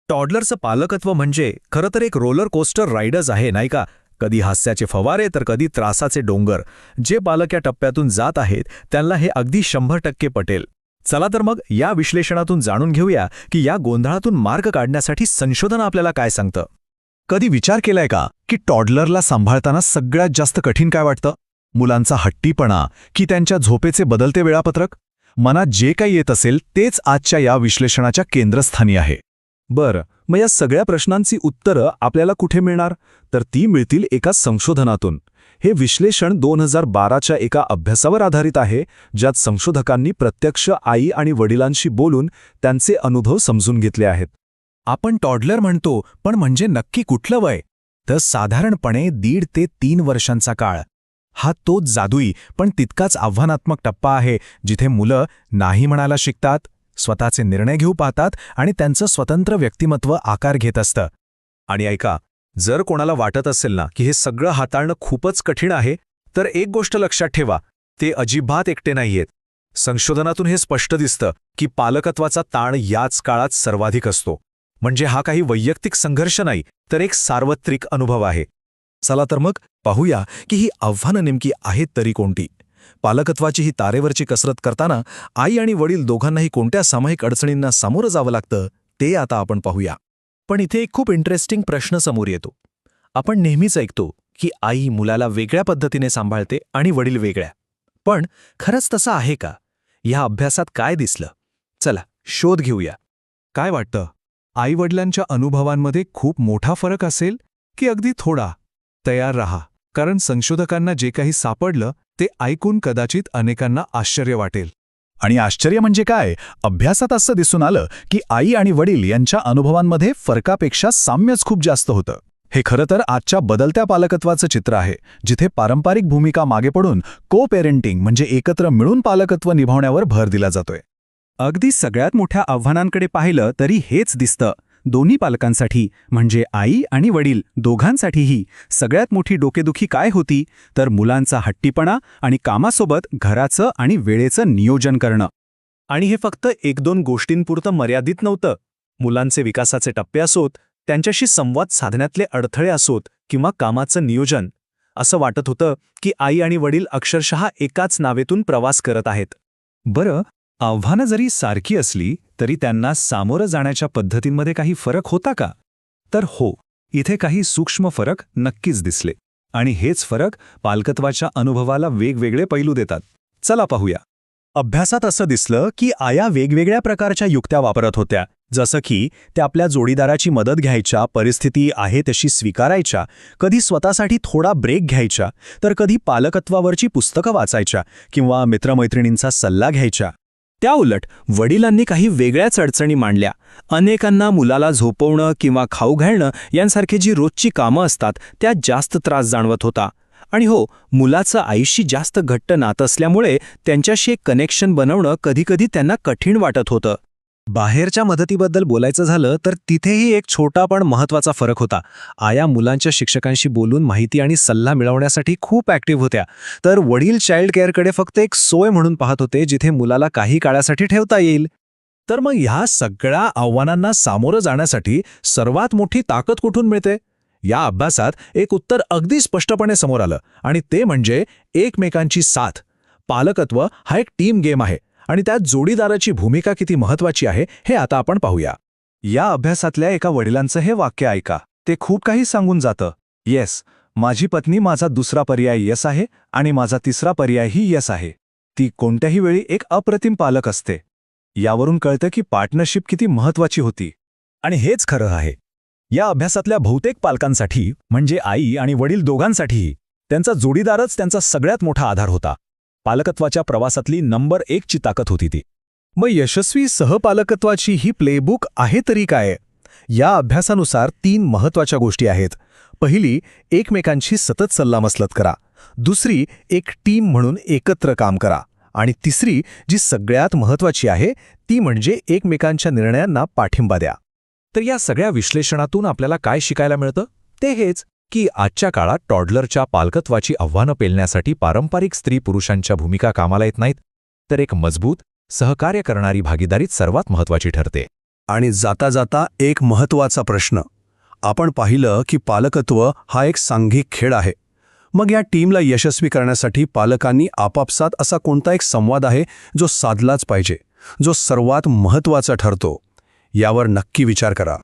टॉडलरचं पालकत्व म्हणजे खरं तर एक रोलर कोस्टर राईडच आहे, नाही का? कधी हास्याचे फवारे तर कधी त्रासाचे डोंगर. जे पालक या टप्प्यातून जात आहेत त्यांना हे अगदी 100% पटेल. चला तर मग या विश्लेषणातून जाणून घेऊया की या गोंधळातून मार्ग काढण्यासाठी संशोधन आपल्याला काय सांगतं. कधी विचार केलाय का की टॉडलरला सांभाळताना सगळ्यात जास्त कठीण काय वाटतं? मुलांचा हट्टीपणा की त्यांच्या झोपेचे बदलते वेळापत्रक? मनात जे काही येत असेल तेच आजच्या या विश्लेषणाच्या केंद्रस्थानी आहे. बरं, मग या सगळ्या प्रश्नांची उत्तरं आपल्याला कुठे मिळणार? तर ती मिळतील एका संशोधनातून. हे विश्लेषण 2012च्या एका अभ्यासावर आधारित आहे, ज्यात संशोधकांनी प्रत्यक्ष आई आणि वडिलांशी बोलून त्यांचे अनुभव समजून घेतले आहेत. आपण टॉडलर म्हणतो, पण म्हणजे नक्की कुठलं वय? तर साधारणपणे 1.5 ते 3 वर्षांचा काळ. हा तोच जादुई पण तितकाच आव्हानात्मक टप्पा आहे जिथे मुलं नाही म्हणायला शिकतात, स्वतःचे निर्णय घेऊ पाहतात आणि त्यांचं स्वतंत्र व्यक्तिमत्व आकार घेत असतं. आणि ऐका, जर कोणाला वाटत असेल ना की हे सगळं हाताळणं खूपच कठीण आहे, तर एक गोष्ट लक्षात ठेवा, ते अजिबात एकटे नाहीयेत. संशोधनातून हे स्पष्ट दिसतं की पालकत्वाचा ताण याच काळात सर्वाधिक असतो. म्हणजे हा काही वैयक्तिक संघर्ष नाही, तर एक सार्वत्रिक अनुभव आहे. चला तर मग पाहूया की ही आव्हानं नेमकी आहेत तरी कोणती. पालकत्वाची ही तारेवरची कसरत करताना आई आणि वडील दोघांनाही कोणत्या सामायिक अडचणींना सामोरं जावं लागतं ते आता आपण पाहूया. पण इथे एक खूप इंटरेस्टिंग प्रश्न समोर येतो. आपण नेहमीच ऐकतो की आई मुलाला वेगळ्या पद्धतीने सांभाळते आणि वडील वेगळ्या. पण खरंच तसं आहे का? या अभ्यासात काय दिसलं? चला शोध घेऊया. काय वाटतं, आईवडिलांच्या अनुभवांमध्ये खूप मोठा फरक असेल की अगदी थोडा? तयार रहा, कारण संशोधकांना जे काही सापडलं ते ऐकून कदाचित अनेकांना आश्चर्य वाटेल. आणि आश्चर्य म्हणजे काय? अभ्यासात असं दिसून आलं की आई आणि वडील यांच्या अनुभवांमध्ये फरकापेक्षा साम्यच खूप जास्त होतं. हे खरं तर आजच्या बदलत्या पालकत्वाचं चित्र आहे, जिथे पारंपरिक भूमिका मागे पडून को पेरेंटिंग म्हणजे एकत्र मिळून पालकत्व निभावण्यावर भर दिला जातोय. अगदी सगळ्यात मोठ्या आव्हानांकडे पाहिलं तरी हेच दिसतं. दोन्ही पालकांसाठी म्हणजे आई आणि वडील दोघांसाठीही सगळ्यात मोठी डोकेदुखी काय होती? तर मुलांचा हट्टीपणा आणि कामासोबत घराचं आणि वेळेचं नियोजन करणं. आणि हे फक्त 1-2 गोष्टींपुरतं मर्यादित नव्हतं. मुलांचे विकासाचे टप्पे असोत, त्यांच्याशी संवाद साधण्यातले अडथळे असोत किंवा कामाचं नियोजन, असं वाटत होतं की आई आणि वडील अक्षरशः एकाच नावेतून प्रवास करत आहेत. बरं, आव्हानं जरी सारखी असली तरी त्यांना सामोरं जाण्याच्या पद्धतींमध्ये काही फरक होता का? तर हो, इथे काही सूक्ष्म फरक नक्कीच दिसले. आणि हेच फरक पालकत्वाच्या अनुभवाला वेगवेगळे पैलू देतात. चला पाहूया. अभ्यासात असं दिसलं की आया वेगवेगळ्या प्रकारच्या युक्त्या वापरत होत्या, जसं की त्या आपल्या जोडीदाराची मदत घ्यायच्या, परिस्थिती आहे तशी स्वीकारायच्या, कधी स्वतःसाठी थोडा ब्रेक घ्यायच्या, तर कधी पालकत्वावरची पुस्तकं वाचायच्या किंवा मित्रमैत्रिणींचा सल्ला घ्यायच्या. त्याउलट वडिलांनी काही वेगळ्याच अडचणी मांडल्या. अनेकांना मुलाला झोपवणं किंवा खाऊ घालणं यांसारखी जी रोजची कामं असतात त्यात जास्त त्रास जाणवत होता. आणि हो, मुलाचं आईशी जास्त घट्ट नातं असल्यामुळे त्यांच्याशी एक कनेक्शन बनवणं कधीकधी त्यांना कठीण वाटत होतं. बाहेरच्या मदतीबद्दल बोलायचं झालं तर तिथेही एक छोटा पण महत्त्वाचा फरक होता. आया मुलांच्या शिक्षकांशी बोलून माहिती आणि सल्ला मिळवण्यासाठी खूप ॲक्टिव्ह होत्या, तर वडील चाइल्ड केअरकडे फक्त एक सोय म्हणून पाहत होते, जिथे मुलाला काही काळासाठी ठेवता येईल. तर मग ह्या सगळ्या आव्हानांना सामोरं जाण्यासाठी सर्वात मोठी ताकद कुठून मिळते? या अभ्यासात एक उत्तर अगदी स्पष्टपणे समोर आलं, आणि ते म्हणजे एकमेकांची साथ. पालकत्व हा एक टीम गेम आहे आणि त्यात जोडीदाराची भूमिका किती महत्त्वाची आहे हे आता आपण पाहूया. या अभ्यासातल्या एका वडिलांचं हे वाक्य ऐका. ते खूप काही सांगून जातं. येस, माझी पत्नी माझा दुसरा पर्याय येस आहे आणि माझा तिसरा पर्यायही येस आहे. ती कोणत्याही वेळी एक अप्रतिम पालक असते. यावरून कळतं की पार्टनरशिप किती महत्त्वाची होती. आणि हेच खरं आहे. या अभ्यासातल्या बहुतेक पालकांसाठी म्हणजे आई आणि वडील दोघांसाठीही त्यांचा जोडीदारच त्यांचा सगळ्यात मोठा आधार होता. पालकत्वाच्या प्रवासातली नंबर 1 ची ताकद होती ती. मग यशस्वी सहपालकत्वाची ही प्लेबुक आहे तरी काय? या अभ्यासानुसार 3 महत्त्वाच्या गोष्टी आहेत. पहिली, एकमेकांशी सतत सल्लामसलत करा. दुसरी, एक टीम म्हणून एकत्र काम करा. आणि तिसरी, जी सगळ्यात महत्त्वाची आहे, ती म्हणजे एकमेकांच्या निर्णयांना पाठिंबा द्या. तर या सगळ्या विश्लेषणातून आपल्याला काय शिकायला मिळतं? ते हेच की आजच्या काळात टॉडलरच्या पालकत्वाची आव्हानं पेलण्यासाठी पारंपरिक स्त्री-पुरुषांच्या भूमिका कामाला येत नाहीत, तर एक मजबूत, सहकार्य करणारी भागीदारीच सर्वात महत्त्वाची ठरते. आणि जाता जाता एक महत्त्वाचा प्रश्न. आपण पाहिलं की पालकत्व हा एक सांघिक खेळ आहे. मग या टीमला यशस्वी करण्यासाठी पालकांनी आपापसात असा कोणता एक संवाद आहे जो साधलाच पाहिजे, जो सर्वात महत्त्वाचा ठरतो? यावर नक्की विचार करा.